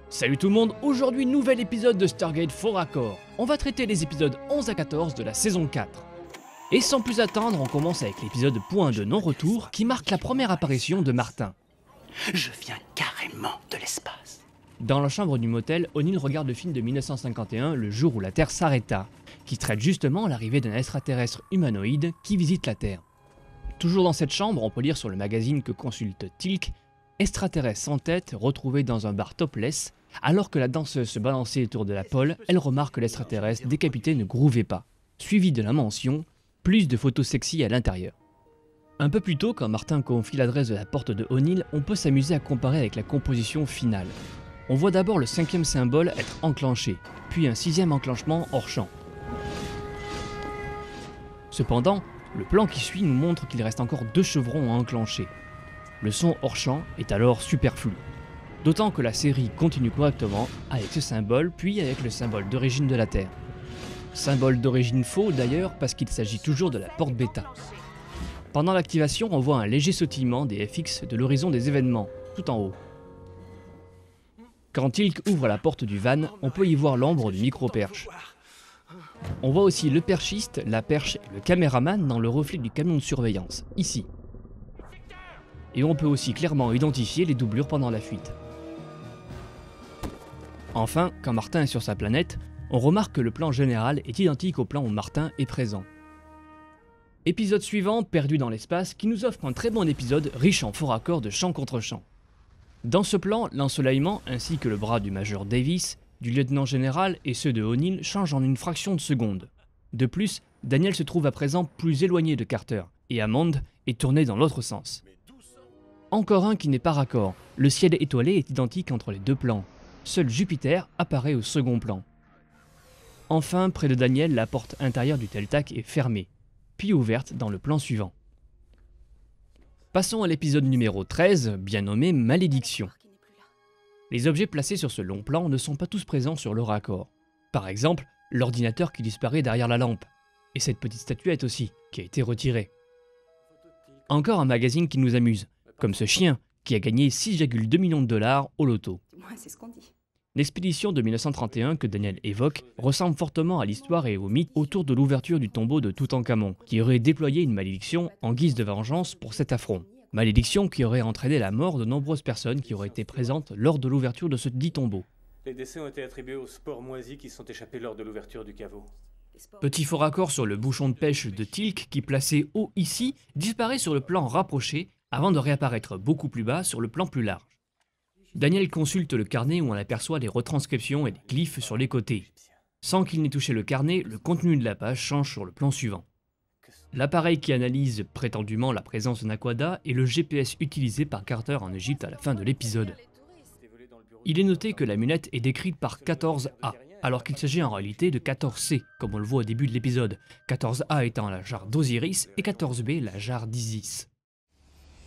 Salut tout le monde, aujourd'hui nouvel épisode de Stargate Faux Raccord. On va traiter les épisodes 11 à 14 de la saison 4. Et sans plus attendre, on commence avec l'épisode Point de non-retour qui marque la première apparition de Martin. Je viens carrément de l'espace. Dans la chambre du motel, O'Neill regarde le film de 1951, Le jour où la Terre s'arrêta, qui traite justement l'arrivée d'un extraterrestre humanoïde qui visite la Terre. Toujours dans cette chambre, on peut lire sur le magazine que consulte Teal'c, extraterrestre sans tête retrouvé dans un bar topless. Alors que la danseuse se balançait autour de la pole, elle remarque que l'extraterrestre décapité ne grouvait pas, suivi de la mention « plus de photos sexy à l'intérieur ». Un peu plus tôt, quand Martin confie l'adresse de la porte de O'Neill, on peut s'amuser à comparer avec la composition finale. On voit d'abord le 5e symbole être enclenché, puis un 6e enclenchement hors champ. Cependant, le plan qui suit nous montre qu'il reste encore 2 chevrons à enclencher. Le son hors champ est alors superflu. D'autant que la série continue correctement avec ce symbole, puis avec le symbole d'origine de la Terre. Symbole d'origine faux d'ailleurs parce qu'il s'agit toujours de la porte bêta. Pendant l'activation, on voit un léger sautillement des FX de l'horizon des événements, tout en haut. Quand Teal'c ouvre la porte du van, on peut y voir l'ombre du micro-perche. On voit aussi le perchiste, la perche et le caméraman dans le reflet du camion de surveillance, ici. Et on peut aussi clairement identifier les doublures pendant la fuite. Enfin, quand Martin est sur sa planète, on remarque que le plan général est identique au plan où Martin est présent. Épisode suivant, Perdu dans l'espace, qui nous offre un très bon épisode riche en faux raccords de champ contre champ. Dans ce plan, l'ensoleillement ainsi que le bras du major Davis, du lieutenant général et ceux de O'Neill changent en une fraction de seconde. De plus, Daniel se trouve à présent plus éloigné de Carter, et Hammond est tourné dans l'autre sens. Encore un qui n'est pas raccord, le ciel étoilé est identique entre les deux plans. Seul Jupiter apparaît au second plan. Enfin, près de Daniel, la porte intérieure du Teltac est fermée, puis ouverte dans le plan suivant. Passons à l'épisode numéro 13, bien nommé Malédiction. Les objets placés sur ce long plan ne sont pas tous présents sur le raccord. Par exemple, l'ordinateur qui disparaît derrière la lampe, et cette petite statuette aussi, qui a été retirée. Encore un magazine qui nous amuse, comme ce chien qui a gagné 6,2 millions de dollars au loto. C'est ce qu'on dit. L'expédition de 1931 que Daniel évoque ressemble fortement à l'histoire et au mythe autour de l'ouverture du tombeau de Toutankhamon, qui aurait déployé une malédiction en guise de vengeance pour cet affront. Malédiction qui aurait entraîné la mort de nombreuses personnes qui auraient été présentes lors de l'ouverture de ce dit tombeau. Les décès ont été attribués aux spores moisis qui sont échappés lors de l'ouverture du caveau. Petit faux raccord sur le bouchon de pêche de Teal'c qui, placé haut ici, disparaît sur le plan rapproché avant de réapparaître beaucoup plus bas sur le plan plus large. Daniel consulte le carnet où on aperçoit les retranscriptions et les glyphes sur les côtés. Sans qu'il n'ait touché le carnet, le contenu de la page change sur le plan suivant. L'appareil qui analyse prétendument la présence de Naquadah est le GPS utilisé par Carter en Égypte à la fin de l'épisode. Il est noté que la lunette est décrite par 14A, alors qu'il s'agit en réalité de 14C, comme on le voit au début de l'épisode, 14A étant la jarre d'Osiris et 14B la jarre d'Isis.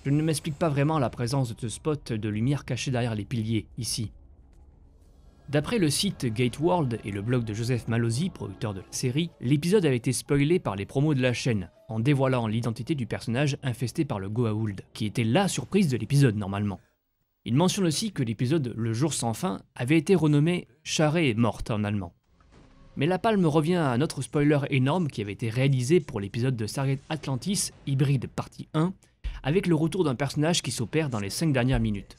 Je ne m'explique pas vraiment la présence de ce spot de lumière caché derrière les piliers, ici. D'après le site Gateworld et le blog de Joseph Mallozzi, producteur de la série, l'épisode avait été spoilé par les promos de la chaîne, en dévoilant l'identité du personnage infesté par le Goa'uld, qui était la surprise de l'épisode normalement. Il mentionne aussi que l'épisode Le jour sans fin avait été renommé Charée est morte en allemand. Mais la palme revient à un autre spoiler énorme qui avait été réalisé pour l'épisode de Stargate Atlantis, Hybride partie 1, avec le retour d'un personnage qui s'opère dans les 5 dernières minutes.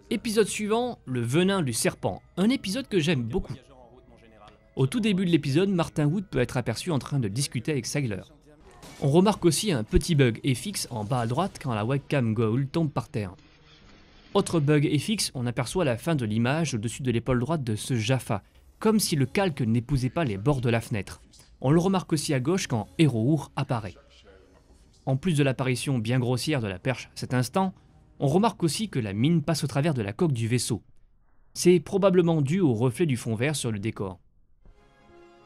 Épisode suivant, le venin du serpent, un épisode que j'aime beaucoup. Au tout début de l'épisode, Martin Wood peut être aperçu en train de discuter avec Sagler. On remarque aussi un petit bug FX en bas à droite quand la webcam Goa'uld tombe par terre. Autre bug FX, on aperçoit la fin de l'image au-dessus de l'épaule droite de ce Jaffa, comme si le calque n'épousait pas les bords de la fenêtre. On le remarque aussi à gauche quand Hérour apparaît. En plus de l'apparition bien grossière de la perche à cet instant, on remarque aussi que la mine passe au travers de la coque du vaisseau. C'est probablement dû au reflet du fond vert sur le décor.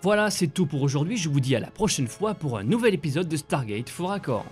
Voilà, c'est tout pour aujourd'hui, je vous dis à la prochaine fois pour un nouvel épisode de Stargate Faux Raccord.